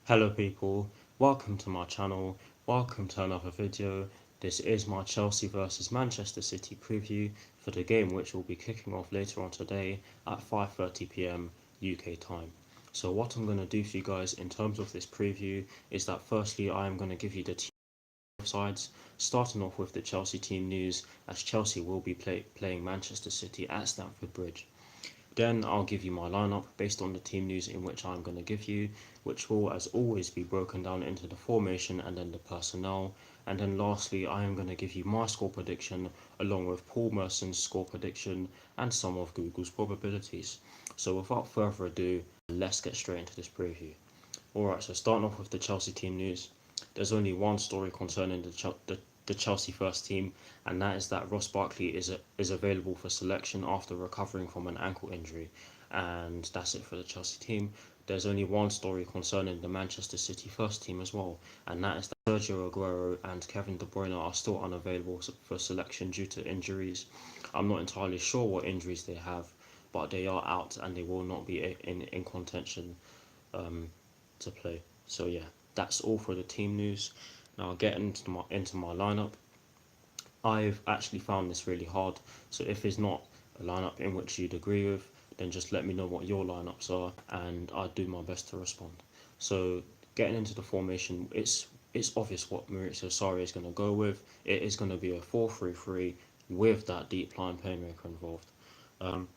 Hello people, welcome to my channel, welcome to another video. This is my Chelsea versus Manchester City preview for the game which will be kicking off later on today at 5:30 p.m. UK time. So what I'm going to do for you guys in terms of this preview is that firstly I am going to give you the team sides, starting off with the Chelsea team news as Chelsea will be playing Manchester City at Stamford Bridge. Then I'll give you my lineup based on the team news in which I'm going to give you, which will as always be broken down into the formation and then the personnel. And then lastly, I am going to give you my score prediction along with Paul Merson's score prediction and some of Google's probabilities. So without further ado, let's get straight into this preview. Alright, so starting off with the Chelsea team news, there's only one story concerning the Chelsea first team, and that is that Ross Barkley is available for selection after recovering from an ankle injury, and that's it for the Chelsea team. There's only one story concerning the Manchester City first team as well, and that is that Sergio Aguero and Kevin De Bruyne are still unavailable for selection due to injuries. I'm not entirely sure what injuries they have, but they are out and they will not be in contention um, to play. So yeah, that's all for the team news. Now I'll get into my lineup. I've actually found this really hard. So if it's not a lineup in which you'd agree with, then just let me know what your lineups are, and I'll do my best to respond. So getting into the formation, it's obvious what Maurizio Sarri is going to go with. It is going to be a 4-3-3 with that deep line playmaker involved. Um,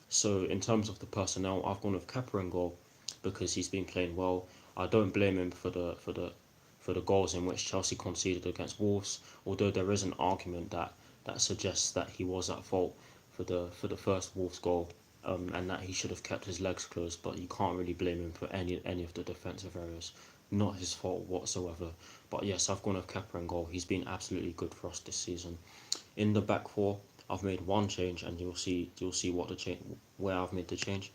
so in terms of the personnel, I've gone with Kepa in goal because he's been playing well. I don't blame him for the goals in which Chelsea conceded against Wolves, although there is an argument that suggests that he was at fault for the first Wolves goal, and that he should have kept his legs closed. But you can't really blame him for any of the defensive errors. Not his fault whatsoever. But yes, I've gone with Kepa in goal. He's been absolutely good for us this season. In the back four, I've made one change, and you'll see what the change where I've made the change.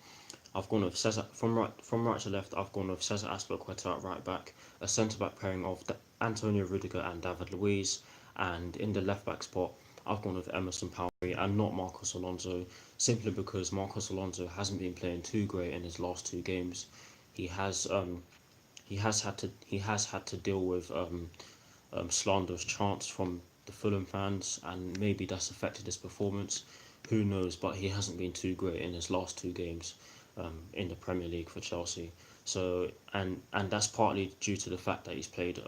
I've gone with Cesar from right to left. I've gone with Cesar Azpilicueta at right back, a centre back pairing of Antonio Rudiger and David Luiz, and in the left back spot, I've gone with Emerson Palmieri and not Marcos Alonso, simply because Marcos Alonso hasn't been playing too great in his last two games. He has he has had to deal with slanderous chants from the Fulham fans, and maybe that's affected his performance. Who knows? But he hasn't been too great in his last two games in the Premier League for Chelsea. So and that's partly due to the fact that he's played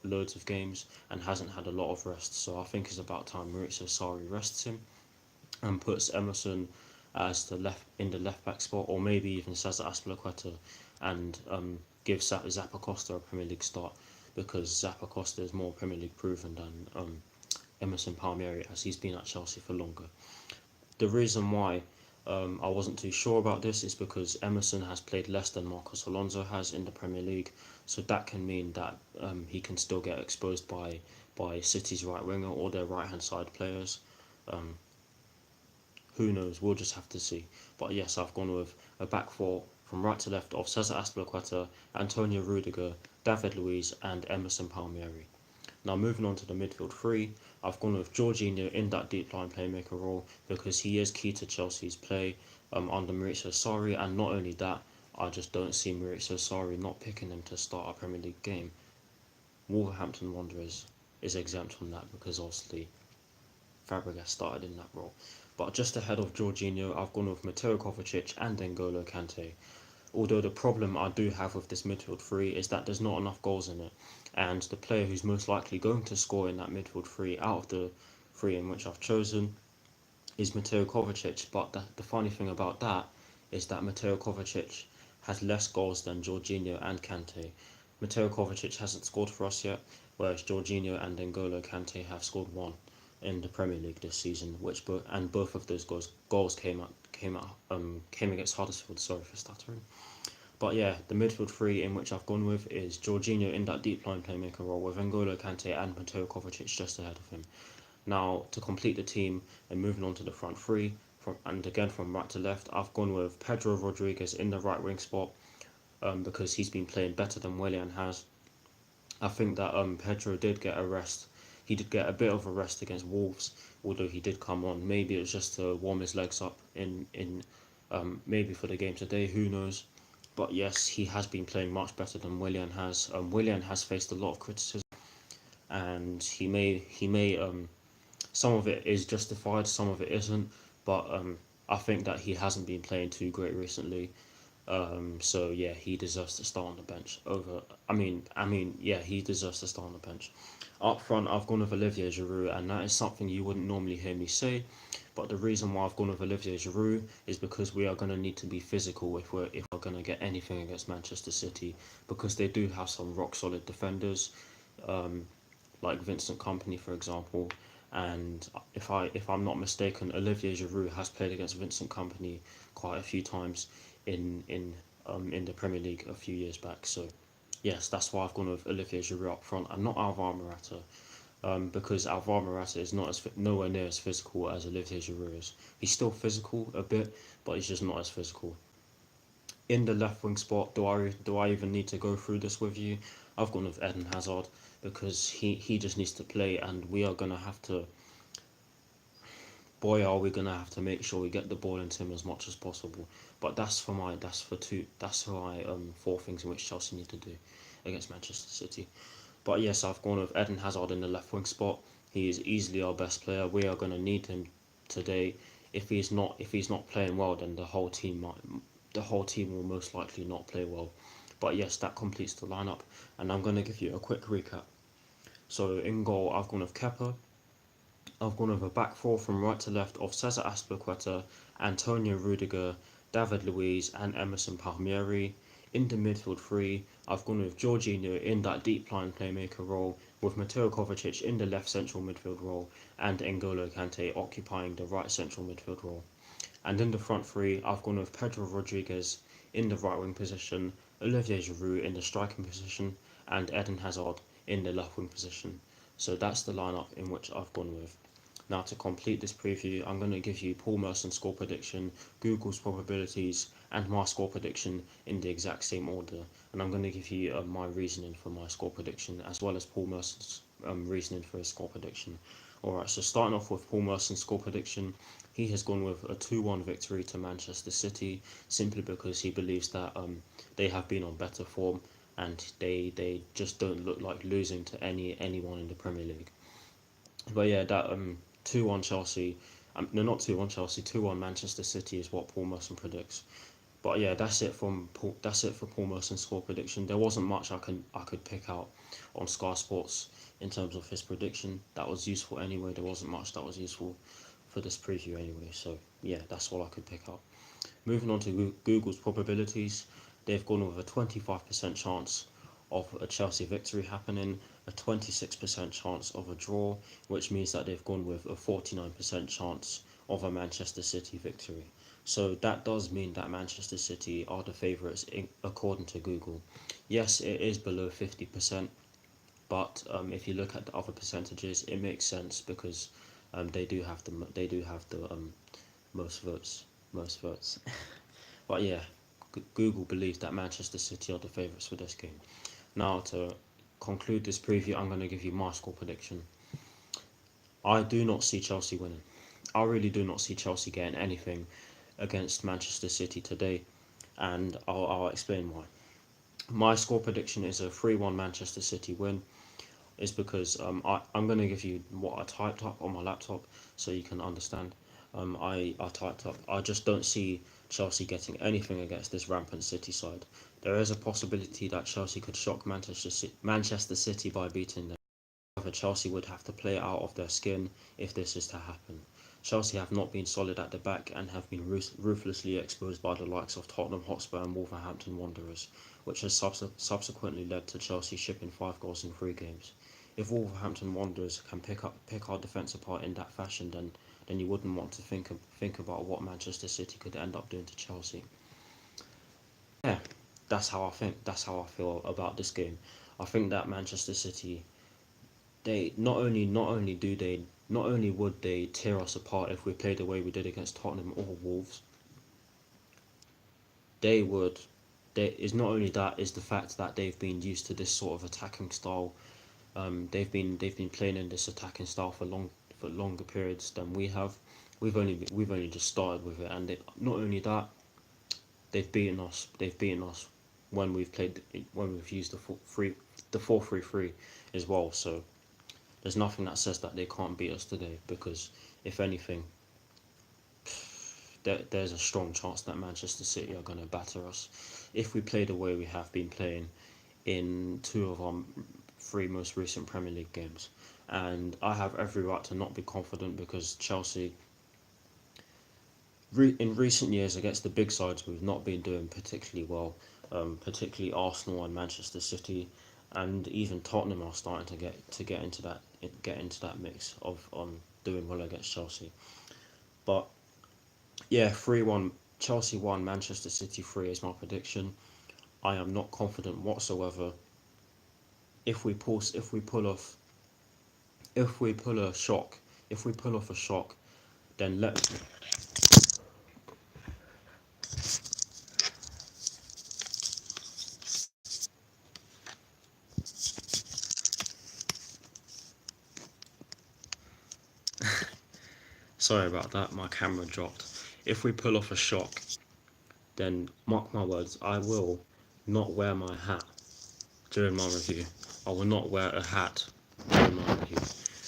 loads of games and hasn't had a lot of rest. So I think it's about time Maurizio Sarri rests him and puts Emerson as the left back spot, or maybe even Cesar Azpilicueta, and gives Zappacosta a Premier League start because Zappacosta is more Premier League proven than Emerson Palmieri, as he's been at Chelsea for longer. The reason why I wasn't too sure about this is because Emerson has played less than Marcos Alonso has in the Premier League, so that can mean that he can still get exposed by City's right winger or their right hand side players. Um, who knows? We'll just have to see. But yes, I've gone with a back four from right to left of Cesar Azpilicueta, Antonio Rudiger, David Luiz, and Emerson Palmieri. Now moving on to the midfield three, I've gone with Jorginho in that deep line playmaker role because he is key to Chelsea's play under Maurizio Sarri, and not only that, I just don't see Maurizio Sarri not picking him to start a Premier League game. Wolverhampton Wanderers is exempt from that because obviously Fabregas started in that role. But just ahead of Jorginho, I've gone with Mateo Kovacic and N'Golo Kante. Although the problem I do have with this midfield three is that there's not enough goals in it, and the player who's most likely going to score in that midfield three out of the three in which I've chosen is Mateo Kovacic. But the funny thing about that is that Mateo Kovacic has less goals than Jorginho and Kante. Mateo Kovacic hasn't scored for us yet, whereas Jorginho and N'Golo Kante have scored one in the Premier League this season, and both of those goals came against Huddersfield. Sorry for stuttering. But yeah, the midfield three in which I've gone with is Jorginho in that deep line playmaker role with N'Golo Kante and Mateo Kovacic just ahead of him. Now, to complete the team and moving on to the front three, and again from right to left, I've gone with Pedro Rodriguez in the right wing spot because he's been playing better than Willian has. I think that Pedro did get a rest. He did get a bit of a rest against Wolves, although he did come on. Maybe it was just to warm his legs up in maybe for the game today. Who knows? but yes, he has been playing much better than Willian has. Willian has faced a lot of criticism, and he may some of it is justified, some of it isn't. But I think that he hasn't been playing too great recently. So yeah, he deserves to start on the bench over. Yeah, he deserves to start on the bench. Up front, I've gone with Olivier Giroud, and that is something you wouldn't normally hear me say. But the reason why I've gone with Olivier Giroud is because we are going to need to be physical if we're going to get anything against Manchester City, because they do have some rock solid defenders, um, like Vincent Kompany, for example. And if I'm not mistaken, Olivier Giroud has played against Vincent Kompany quite a few times in the Premier League a few years back. So yes, that's why I've gone with Olivier Giroud up front and not Alvaro Morata. Because Alvaro Morata is not nowhere near as physical as Olivier Giroud is. He's still physical a bit, but he's just not as physical. In the left wing spot, do I even need to go through this with you? I've gone with Eden Hazard because he just needs to play, and we are gonna have to. Boy, are we gonna have to make sure we get the ball into him as much as possible. But that's for my four things in which Chelsea need to do against Manchester City. But yes, I've gone with Eden Hazard in the left wing spot. He is easily our best player. We are gonna need him today. If he's not playing well, then the whole team will most likely not play well. But yes, that completes the lineup, and I'm gonna give you a quick recap. So in goal, I've gone with Kepa. I've gone with a back four from right to left of Cesar Azpilicueta, Antonio Rudiger, David Luiz, and Emerson Palmieri. In the midfield three, I've gone with Jorginho in that deep line playmaker role, with Mateo Kovacic in the left central midfield role, and N'Golo Kante occupying the right central midfield role. And in the front three, I've gone with Pedro Rodriguez in the right wing position, Olivier Giroud in the striking position, and Eden Hazard in the left wing position. So that's the lineup in which I've gone with. Now, to complete this preview, I'm going to give you Paul Merson's score prediction, Google's probabilities, and my score prediction in the exact same order. And I'm going to give you my reasoning for my score prediction, as well as Paul Merson's reasoning for his score prediction. Alright, so starting off with Paul Merson's score prediction, he has gone with a 2-1 victory to Manchester City, simply because he believes that they have been on better form, and they just don't look like losing to anyone in the Premier League. But yeah, that 2-1 Chelsea, no, not 2-1 Chelsea, 2-1 Manchester City is what Paul Merson predicts. But yeah, that's it for Paul Merson's score prediction. There wasn't much I could pick out on Sky Sports in terms of his prediction that was useful anyway. There wasn't much that was useful for this preview anyway. So yeah, that's all I could pick out. Moving on to Google's probabilities, they've gone with a 25% chance of a Chelsea victory happening, a 26% chance of a draw, which means that they've gone with a 49% chance of a Manchester City victory. So that does mean that Manchester City are the favourites according to Google. Yes, it is below 50%, but if you look at the other percentages, it makes sense because they do have the most votes. Most votes. But yeah, Google believes that Manchester City are the favourites for this game. Now, to conclude this preview, I'm going to give you my score prediction. I do not see Chelsea winning. I really do not see Chelsea getting anything against Manchester City today, and I'll explain why. My score prediction is a 3-1 Manchester City win. Is because I'm going to give you what I typed up on my laptop so you can understand. I typed up, I just don't see Chelsea getting anything against this rampant City side. There is a possibility that Chelsea could shock Manchester City by beating them. However, Chelsea would have to play out of their skin if this is to happen. Chelsea have not been solid at the back and have been ruthlessly exposed by the likes of Tottenham Hotspur and Wolverhampton Wanderers, which has subsequently led to Chelsea shipping 5 goals in 3 games. If Wolverhampton Wanderers can pick our defence apart in that fashion, then you wouldn't want to think about what Manchester City could end up doing to Chelsea. Yeah, that's how I think. That's how I feel about this game. I think that Manchester City, they not only would they tear us apart if we played the way we did against Tottenham or Wolves, they would. Is not only that, is the fact that they've been used to this sort of attacking style. They've been playing in this attacking style for longer periods than we have. We've only just started with it, and not only that, they've beaten us. They've beaten us when we've used the 4-3-3 as well. So there's nothing that says that they can't beat us today, because if anything, there's a strong chance that Manchester City are going to batter us if we play the way we have been playing in 2 of our 3 most recent Premier League games. And I have every right to not be confident, because Chelsea, in recent years against the big sides, we've not been doing particularly well. Particularly Arsenal and Manchester City, and even Tottenham are starting to get into that mix of doing well against Chelsea. But yeah, 3-1 Chelsea 1, Manchester City 3 is my prediction. I am not confident whatsoever. If we pull off a shock, then sorry about that, my camera dropped. If we pull off a shock, then mark my words, I will not wear my hat during my review. I will not wear a hat during my review.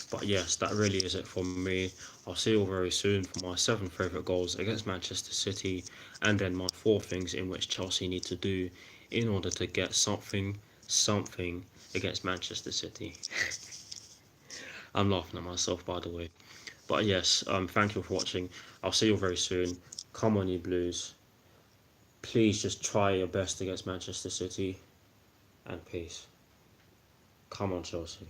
But yes, that really is it from me. I'll see you all very soon for my 7 favourite goals against Manchester City, and then my 4 things in which Chelsea need to do in order to get something against Manchester City. I'm laughing at myself, by the way. But yes, thank you for watching. I'll see you all very soon. Come on, you Blues. Please just try your best against Manchester City, and peace. Come on, Chelsea.